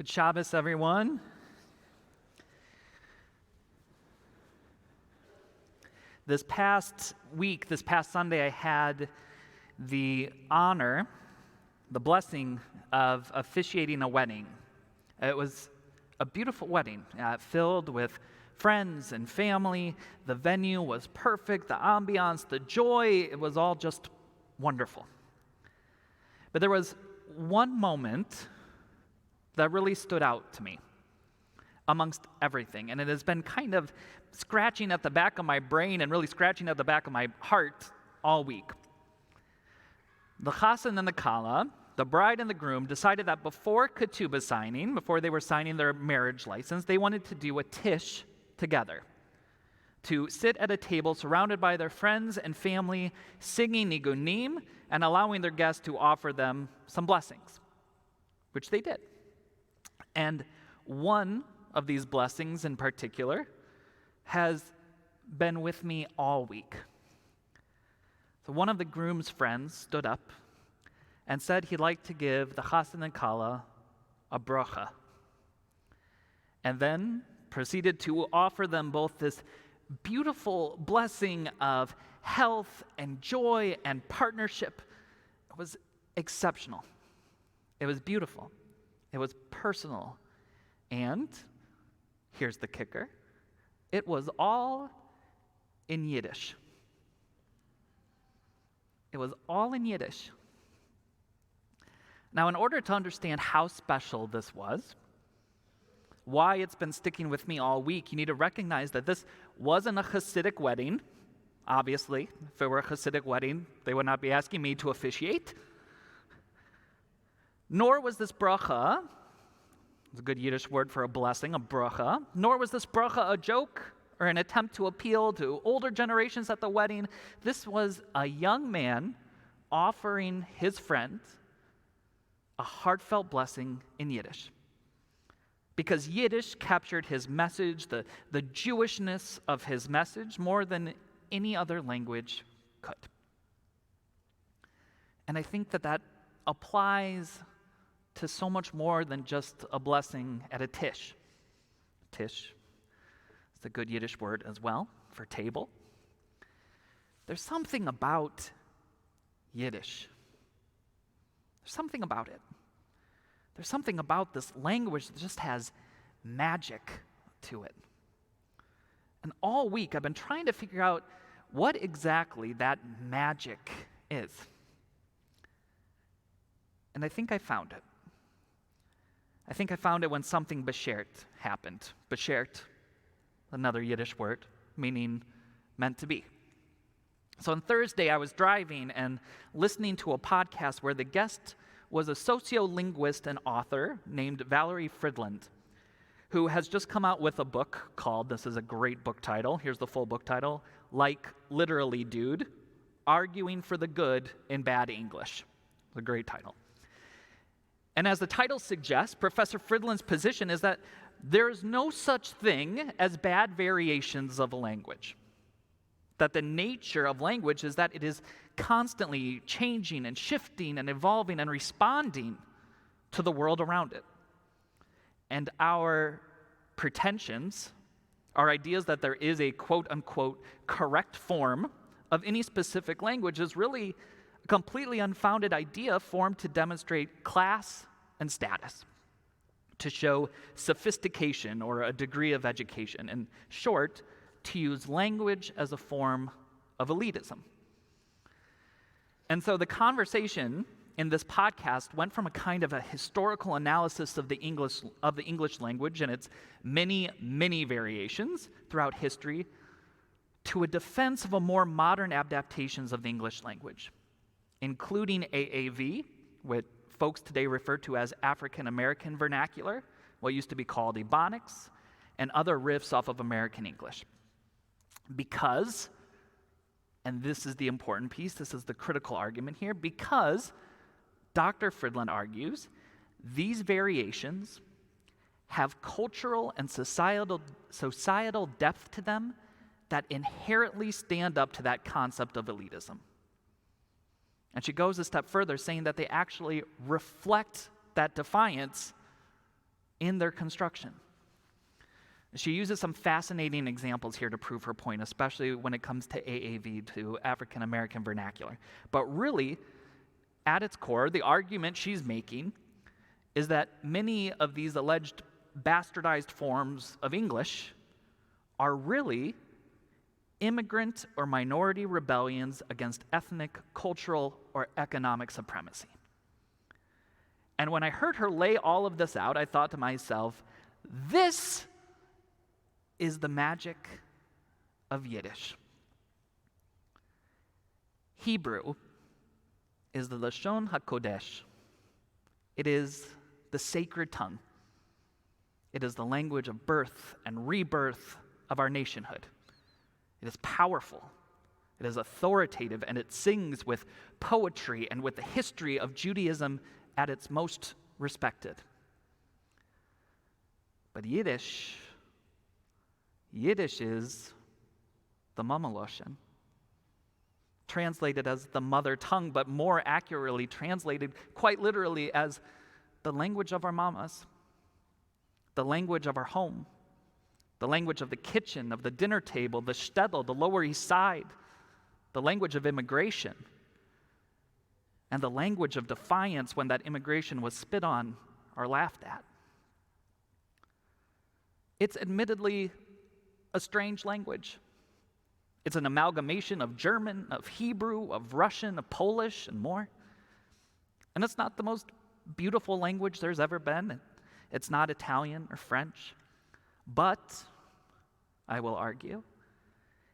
Good Shabbos, everyone. This past Sunday, I had the honor, the blessing of officiating a wedding. It was a beautiful wedding, filled with friends and family. The venue was perfect, the ambiance, the joy, it was all just wonderful. But there was one moment that really stood out to me amongst everything, and it has been kind of scratching at the back of my brain and really scratching at the back of my heart all week. The chassan and the kala, the bride and the groom, decided that before ketubah signing, before they were signing their marriage license, they wanted to do a tish together, to sit at a table surrounded by their friends and family, singing nigunim and allowing their guests to offer them some blessings, which they did. And one of these blessings in particular has been with me all week. So one of the groom's friends stood up and said he'd like to give the chassan and kala a bracha, and then proceeded to offer them both this beautiful blessing of health and joy and partnership. It was exceptional. It was beautiful. It was personal. And here's the kicker. It was all in Yiddish. It was all in Yiddish. Now, in order to understand how special this was, why it's been sticking with me all week, you need to recognize that this wasn't a Hasidic wedding. Obviously, if it were a Hasidic wedding, they would not be asking me to officiate. Nor was this bracha, it's a good Yiddish word for a blessing, a bracha, nor was this bracha a joke or an attempt to appeal to older generations at the wedding. This was a young man offering his friend a heartfelt blessing in Yiddish. Because Yiddish captured his message, the Jewishness of his message, more than any other language could. And I think that applies to so much more than just a blessing at a tish. Tish is a good Yiddish word as well for table. There's something about Yiddish. There's something about it. There's something about this language that just has magic to it. And all week I've been trying to figure out what exactly that magic is. And I think I found it. I think I found it when something beshert happened. Beshert, another Yiddish word, meaning meant to be. So on Thursday, I was driving and listening to a podcast where the guest was a sociolinguist and author named Valerie Fridland, who has just come out with a book called, this is a great book title, here's the full book title, Like Literally Dude, Arguing for the Good in Bad English. It's a great title. And as the title suggests, Professor Fridland's position is that there is no such thing as bad variations of a language. That the nature of language is that it is constantly changing and shifting and evolving and responding to the world around it. And our pretensions, our ideas that there is a quote-unquote correct form of any specific language is really a completely unfounded idea formed to demonstrate class and status, to show sophistication or a degree of education. In short, to use language as a form of elitism. And so the conversation in this podcast went from a kind of a historical analysis of the English language and its many, many variations throughout history to a defense of a more modern adaptations of the English language, including AAV, what folks today refer to as African American vernacular, what used to be called Ebonics, and other riffs off of American English. Because, and this is the important piece, this is the critical argument here, because Dr. Fridland argues these variations have cultural and societal depth to them that inherently stand up to that concept of elitism. And she goes a step further, saying that they actually reflect that defiance in their construction. She uses some fascinating examples here to prove her point, especially when it comes to AAV, to African American vernacular. But really, at its core, the argument she's making is that many of these alleged bastardized forms of English are really immigrant or minority rebellions against ethnic, cultural, or economic supremacy. And when I heard her lay all of this out, I thought to myself, this is the magic of Yiddish. Hebrew is the Loshen HaKodesh. It is the sacred tongue. It is the language of birth and rebirth of our nationhood. It is powerful. It is authoritative, and it sings with poetry and with the history of Judaism at its most respected. But Yiddish is the Mama Loshen, translated as the mother tongue, but more accurately translated quite literally as the language of our mamas, the language of our home, the language of the kitchen, of the dinner table, the shtetl, the Lower East Side, the language of immigration, and the language of defiance when that immigration was spit on or laughed at. It's admittedly a strange language. It's an amalgamation of German, of Hebrew, of Russian, of Polish, and more. And it's not the most beautiful language there's ever been. It's not Italian or French. But, I will argue,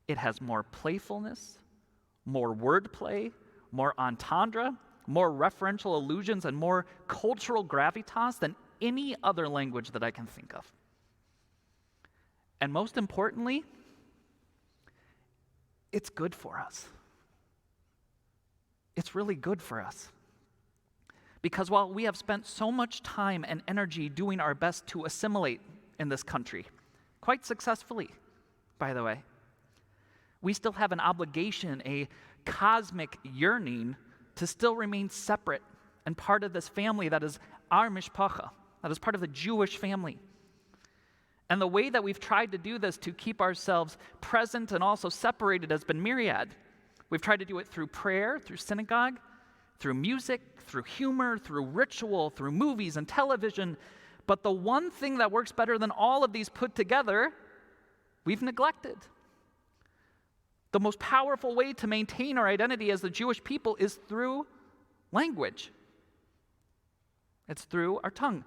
it has more playfulness, more wordplay, more entendre, more referential allusions, and more cultural gravitas than any other language that I can think of. And most importantly, it's good for us. It's really good for us. Because while we have spent so much time and energy doing our best to assimilate in this country, quite successfully, by the way, we still have an obligation, a cosmic yearning to still remain separate and part of this family that is our mishpacha, that is part of the Jewish family. And the way that we've tried to do this to keep ourselves present and also separated has been myriad. We've tried to do it through prayer, through synagogue, through music, through humor, through ritual, through movies and television. But the one thing that works better than all of these put together, we've neglected. The most powerful way to maintain our identity as the Jewish people is through language. It's through our tongue.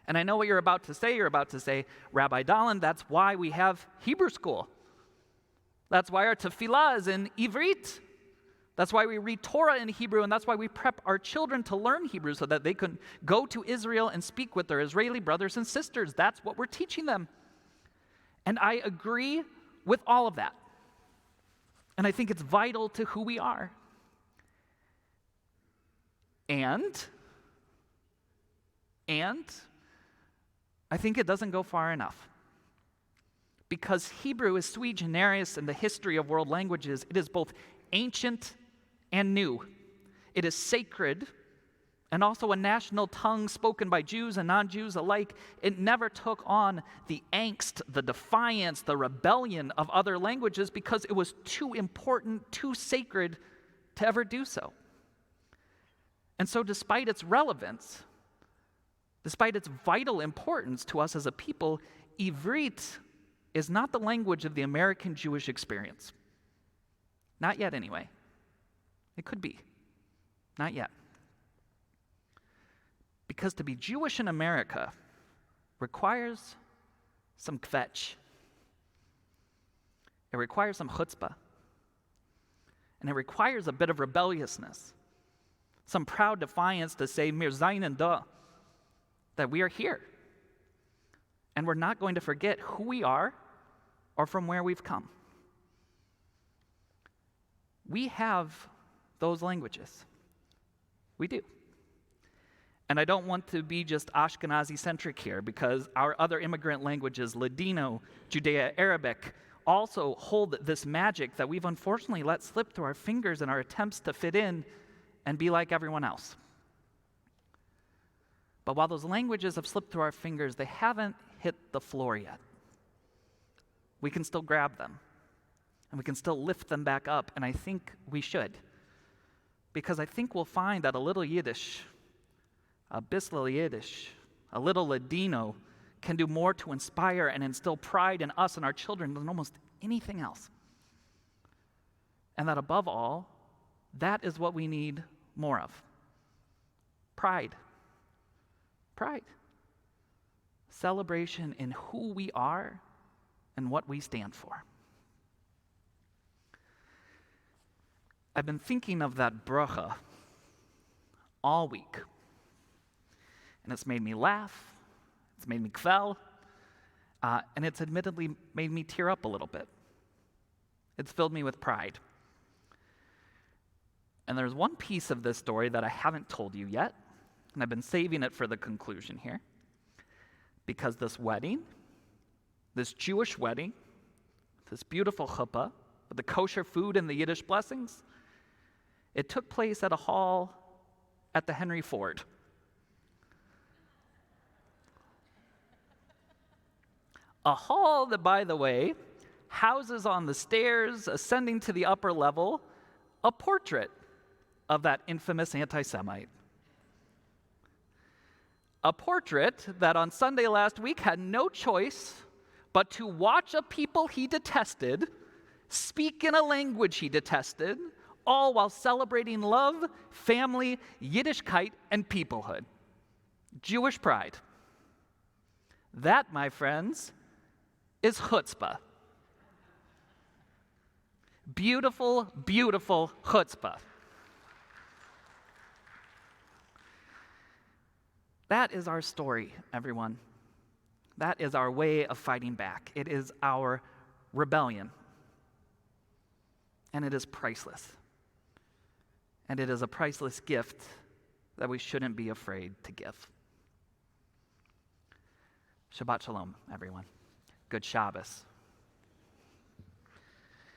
And I know what you're about to say. You're about to say, Rabbi Dahlen, that's why we have Hebrew school. That's why our tefillah is in Ivrit. That's why we read Torah in Hebrew, and that's why we prep our children to learn Hebrew so that they can go to Israel and speak with their Israeli brothers and sisters. That's what we're teaching them. And I agree with all of that. And I think it's vital to who we are. And I think it doesn't go far enough. Because Hebrew is sui generis in the history of world languages. It is both ancient and new. It is sacred and also a national tongue spoken by Jews and non-Jews alike. It never took on the angst, the defiance, the rebellion of other languages because it was too important, too sacred to ever do so. And so despite its relevance, despite its vital importance to us as a people, Ivrit is not the language of the American Jewish experience. Not yet, anyway. It could be. Not yet. Because to be Jewish in America requires some kvetch. It requires some chutzpah. And it requires a bit of rebelliousness. Some proud defiance to say, mir seinen da, that we are here. And we're not going to forget who we are or from where we've come. We have those languages. We do. And I don't want to be just Ashkenazi-centric here because our other immigrant languages, Ladino, Judeo-Arabic, also hold this magic that we've unfortunately let slip through our fingers in our attempts to fit in and be like everyone else. But while those languages have slipped through our fingers, they haven't hit the floor yet. We can still grab them, and we can still lift them back up, and I think we should. Because I think we'll find that a little Yiddish, a bissl Yiddish, a little Ladino can do more to inspire and instill pride in us and our children than almost anything else. And that above all, that is what we need more of. Pride. Pride. Celebration in who we are and what we stand for. I've been thinking of that bracha all week. And it's made me laugh, it's made me kvel, and it's admittedly made me tear up a little bit. It's filled me with pride. And there's one piece of this story that I haven't told you yet, and I've been saving it for the conclusion here. Because this wedding, this Jewish wedding, this beautiful chuppah, with the kosher food and the Yiddish blessings, it took place at a hall at the Henry Ford. A hall that, by the way, houses on the stairs ascending to the upper level a portrait of that infamous anti-Semite. A portrait that on Sunday last week had no choice but to watch a people he detested speak in a language he detested, all while celebrating love, family, Yiddishkeit, and peoplehood. Jewish pride. That, my friends, is chutzpah. Beautiful, beautiful chutzpah. That is our story, everyone. That is our way of fighting back. It is our rebellion. And it is priceless. And it is a priceless gift that we shouldn't be afraid to give. Shabbat shalom, everyone. Good Shabbos.